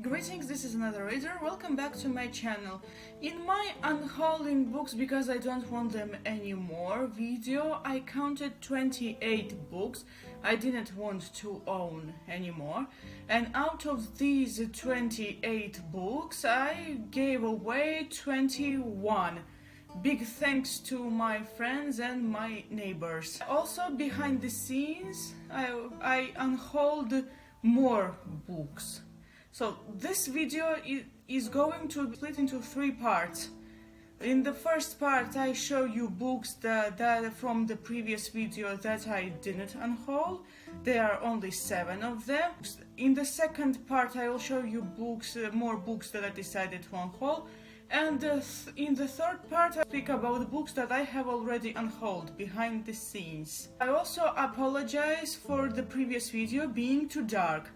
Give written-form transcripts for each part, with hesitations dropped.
Greetings, this is another reader. Welcome back to my channel. In my unhauling books, because I don't want them anymore video, I counted 28 books I didn't want to own anymore. And out of these 28 books, I gave away 21. Big thanks to my friends and my neighbors. Also, behind the scenes, I unhauled more books. So this video is going to split into 3 parts. In the first part I show you books that from the previous video that I didn't unhaul. There are only 7 of them. In the second part I will show you books, more books that I decided to unhaul. And in the third part I speak about the books that I have already unhauled behind the scenes. I also apologize for the previous video being too dark.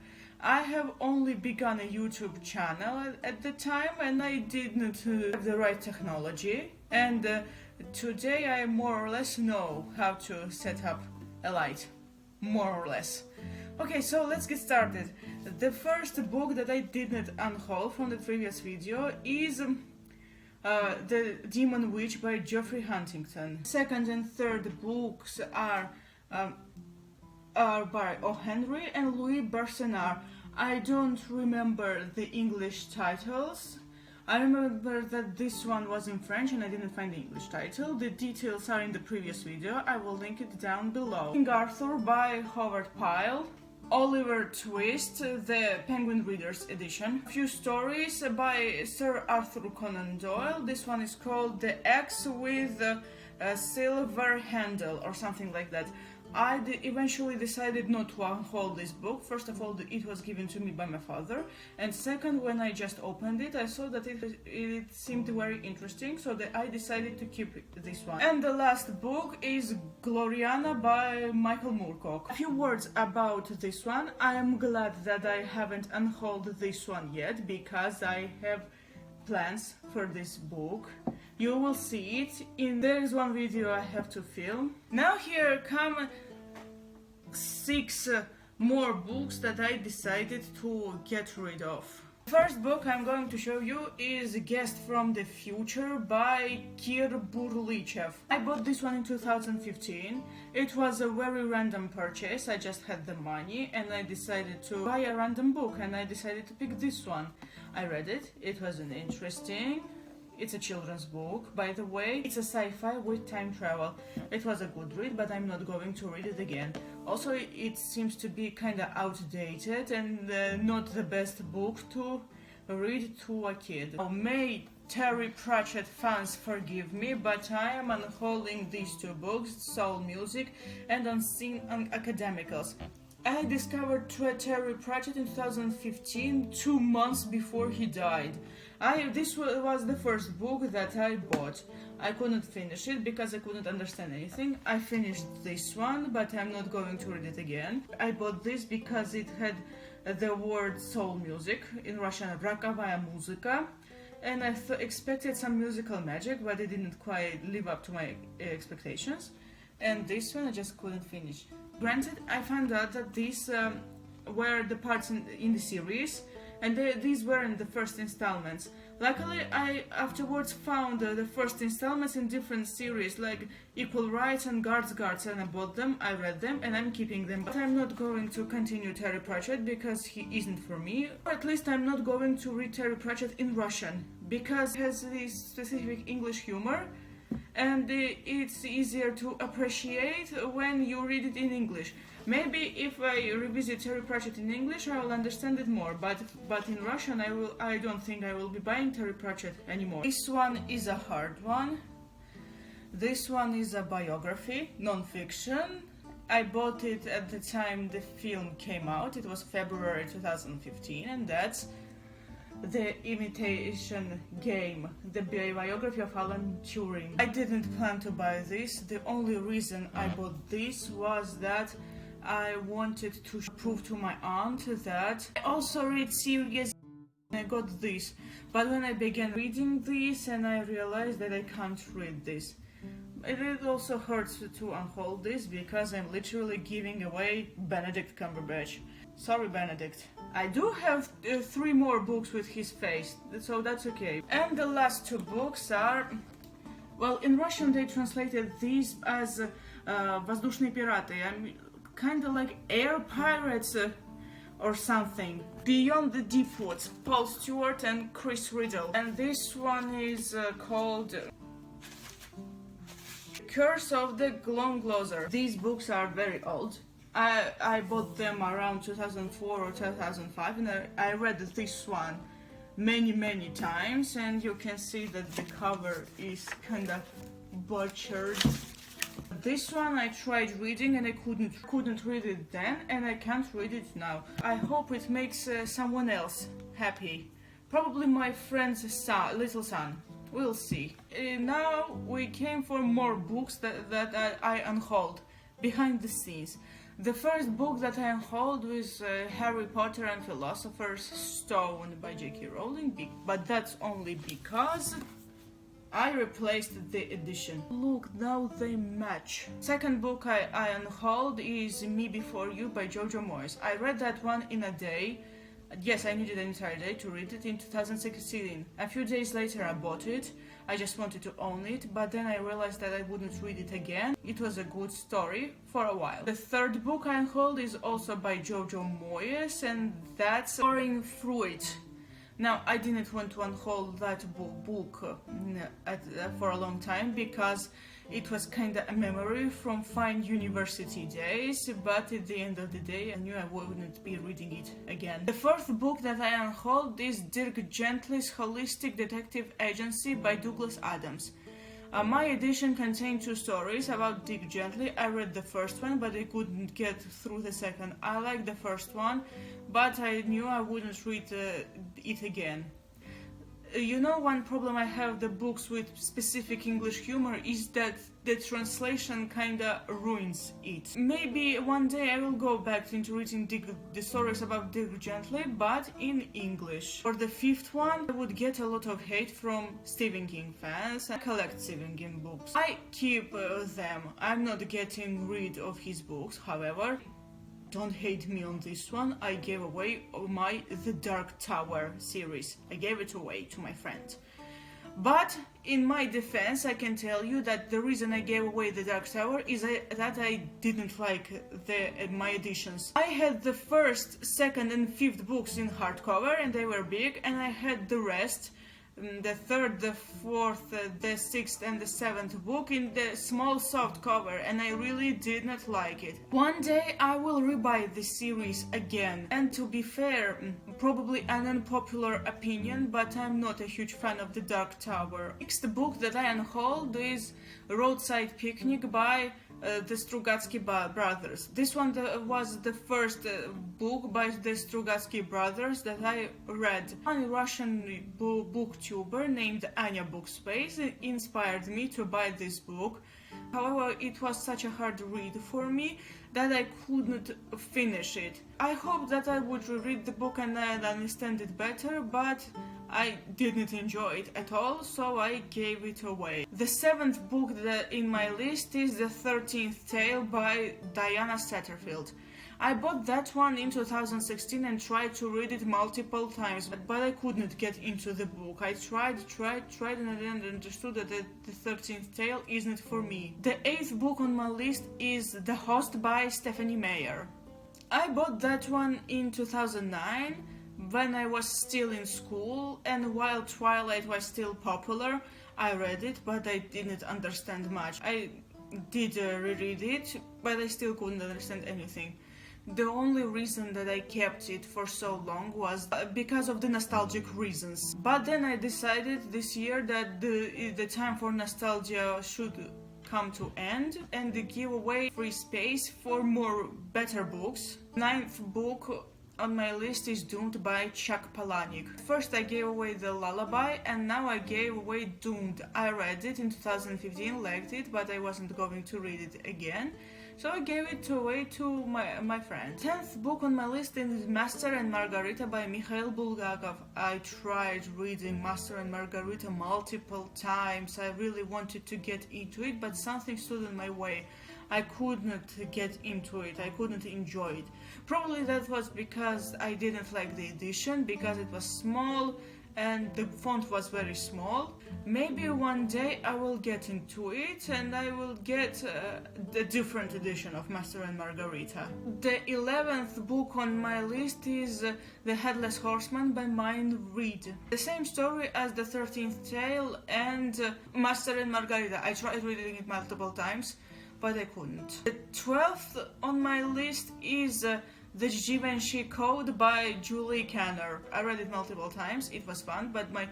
I have only begun a YouTube channel at the time and I didn't have the right technology, and today I more or less know how to set up a light, more or less. Okay, so let's get started. The first book that I didn't unhaul from the previous video is The Demon Witch by Geoffrey Huntington. Second and third books are by O. Henry and Louis Bersenard. I don't remember the English titles. I remember that this one was in French and I didn't find the English title. The details are in the previous video. I will link it down below. King Arthur by Howard Pyle. Oliver Twist, the Penguin Readers Edition. A few stories by Sir Arthur Conan Doyle. This one is called The Axe with a Silver Handle or something like that. I eventually decided not to unhaul this book. First of all, it was given to me by my father, and second, when I just opened it, I saw that it seemed very interesting, so that I decided to keep this one. And the last book is Gloriana by Michael Moorcock. A few words about this one. I am glad that I haven't unhauled this one yet, because I have plans for this book. You will see it. There is one video I have to film. Now here come 6 more books that I decided to get rid of. First book I'm going to show you is Guest from the Future by Kir Burlichev. I bought this one in 2015. It was a very random purchase. I just had the money and I decided to buy a random book, and I decided to pick this one. I read it. It was an interesting. It's a children's book, by the way. It's a sci-fi with time travel. It was a good read, but I'm not going to read it again. Also, it seems to be kinda outdated and not the best book to read to a kid. Now, may Terry Pratchett fans forgive me, but I am unhauling these 2 books, Soul Music and Unseen Academicals. I discovered Terry Pratchett in 2015, 2 months before he died. This was the first book that I bought. I couldn't finish it because I couldn't understand anything. I finished this one, but I'm not going to read it again. I bought this because it had the word soul music, in Russian Rokovaya muzika, and I expected some musical magic, but it didn't quite live up to my expectations. And this one I just couldn't finish. Granted, I found out that these were the parts in the series, and these weren't the first installments. Luckily, I afterwards found the first installments in different series, like Equal Rights and Guards, and I bought them, I read them, and I'm keeping them. But I'm not going to continue Terry Pratchett because he isn't for me. Or at least I'm not going to read Terry Pratchett in Russian, because he has this specific English humor, and it's easier to appreciate when you read it in English. Maybe if I revisit Terry Pratchett in English, I will understand it more, but in Russian I don't think I will be buying Terry Pratchett anymore. This one is a hard one. This one is a biography, non-fiction. I bought it at the time the film came out. It was February 2015, and that's The Imitation Game, the biography of Alan Turing. I didn't plan to buy this. The only reason I bought this was that I wanted to prove to my aunt that I also read serious. I got this, but when I began reading this and I realized that I can't read this. It also hurts to unhaul this because I'm literally giving away Benedict Cumberbatch. Sorry, Benedict. I do have 3 more books with his face, so that's okay. And the last 2 books are... Well, in Russian they translated these as "Воздушные пираты." I mean, kind of like air pirates or something. Beyond the Deep Woods, Paul Stewart and Chris Riddle. And this one is called Curse of the Glomgloser. These books are very old. I bought them around 2004 or 2005, and I read this one many times, and you can see that the cover is kind of butchered. This one I tried reading and I couldn't read it then, and I can't read it now. I hope it makes someone else happy. Probably my friend's little son. We'll see. Now we came for more books that I unhauled behind the scenes. The first book that I unhauled was Harry Potter and Philosopher's Stone by J.K. Rowling, but that's only because I replaced the edition. Look, now they match. Second book I unhauled is Me Before You by Jojo Moyes. I read that one in a day. Yes, I needed an entire day to read it in 2016. A few days later I bought it. I just wanted to own it, but then I realized that I wouldn't read it again. It was a good story for a while. The third book I unhauled is also by Jojo Moyes, and that's Soaring Through It. Now, I didn't want to unhaul that book for a long time because it was kind of a memory from fine university days, but at the end of the day I knew I wouldn't be reading it again. The fourth book that I unhauled is Dirk Gently's Holistic Detective Agency by Douglas Adams. My edition contained 2 stories about Dick Gently. I read the first one, but I couldn't get through the second. I liked the first one, but I knew I wouldn't read it again. You know, one problem I have the books with specific English humor is that the translation kinda ruins it. Maybe one day I will go back into reading the stories about Dick Gently, but in English. For the fifth one, I would get a lot of hate from Stephen King fans. I collect Stephen King books. I keep them. I'm not getting rid of his books, however. Don't hate me on this one. I gave away my The Dark Tower series. I gave it away to my friend. But in my defense, I can tell you that the reason I gave away The Dark Tower is that I didn't like my editions. I had the first, second and fifth books in hardcover and they were big, and I had the rest, the third, the fourth, the sixth and the seventh book in the small soft cover, and I really did not like it. One day I will rebuy this series again, and to be fair, probably an unpopular opinion, but I'm not a huge fan of The Dark Tower. Next book that I unhauled is Roadside Picnic by the Strugatsky brothers. This one was the first book by the Strugatsky brothers that I read. One Russian booktuber named Anya Bookspace inspired me to buy this book. However, it was such a hard read for me that I couldn't finish it. I hoped that I would read the book and I'd understand it better, but I didn't enjoy it at all, so I gave it away. The seventh book in my list is The 13th Tale by Diana Satterfield. I bought that one in 2016 and tried to read it multiple times, but I couldn't get into the book. I tried, and I didn't understood that the 13th Tale isn't for me. The eighth book on my list is The Host by Stephanie Meyer. I bought that one in 2009 when I was still in school, and while Twilight was still popular. I read it, but I didn't understand much. I did reread it, but I still couldn't understand anything. The only reason that I kept it for so long was because of the nostalgic reasons. But then I decided this year that the time for nostalgia should come to end and give away free space for more better books. Ninth book on my list is Doomed by Chuck Palahniuk. First I gave away The Lullaby, and now I gave away Doomed. I read it in 2015, liked it, but I wasn't going to read it again, so I gave it away to my friend. 10th book on my list is Master and Margarita by Mikhail Bulgakov. I tried reading Master and Margarita multiple times. I really wanted to get into it, but something stood in my way. I couldn't get into it, I couldn't enjoy it. Probably that was because I didn't like the edition, because it was small and the font was very small. Maybe one day I will get into it and I will get a different edition of Master and Margarita. The 11th book on my list is The Headless Horseman by Mind Read. The same story as the 13th tale and Master and Margarita. I tried reading it multiple times, but I couldn't. The 12th on my list is The Givenchy Code by Julie Canner. I read it multiple times, it was fun, but my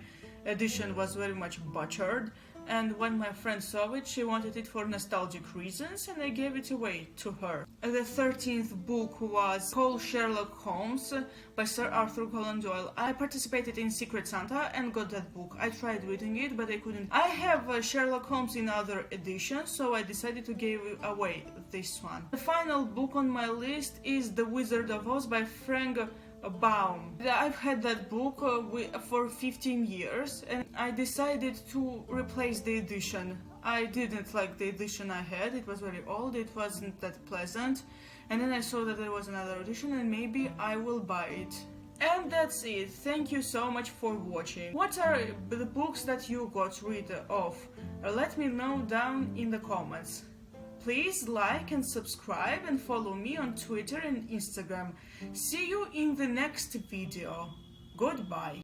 edition was very much butchered, and when my friend saw it, she wanted it for nostalgic reasons, and I gave it away to her. The 13th book was Call Sherlock Holmes by Sir Arthur Conan Doyle. I participated in Secret Santa and got that book. I tried reading it, but I couldn't. I have Sherlock Holmes in other editions, so I decided to give away this one. The final book on my list is The Wizard of Oz by Frank Baum. I've had that book for 15 years and I decided to replace the edition. I didn't like the edition I had, it was very old, it wasn't that pleasant, and then I saw that there was another edition and maybe I will buy it. And that's it. Thank you so much for watching. What are the books that you got rid of? Let me know down in the comments. Please like and subscribe and follow me on Twitter and Instagram. See you in the next video. Goodbye.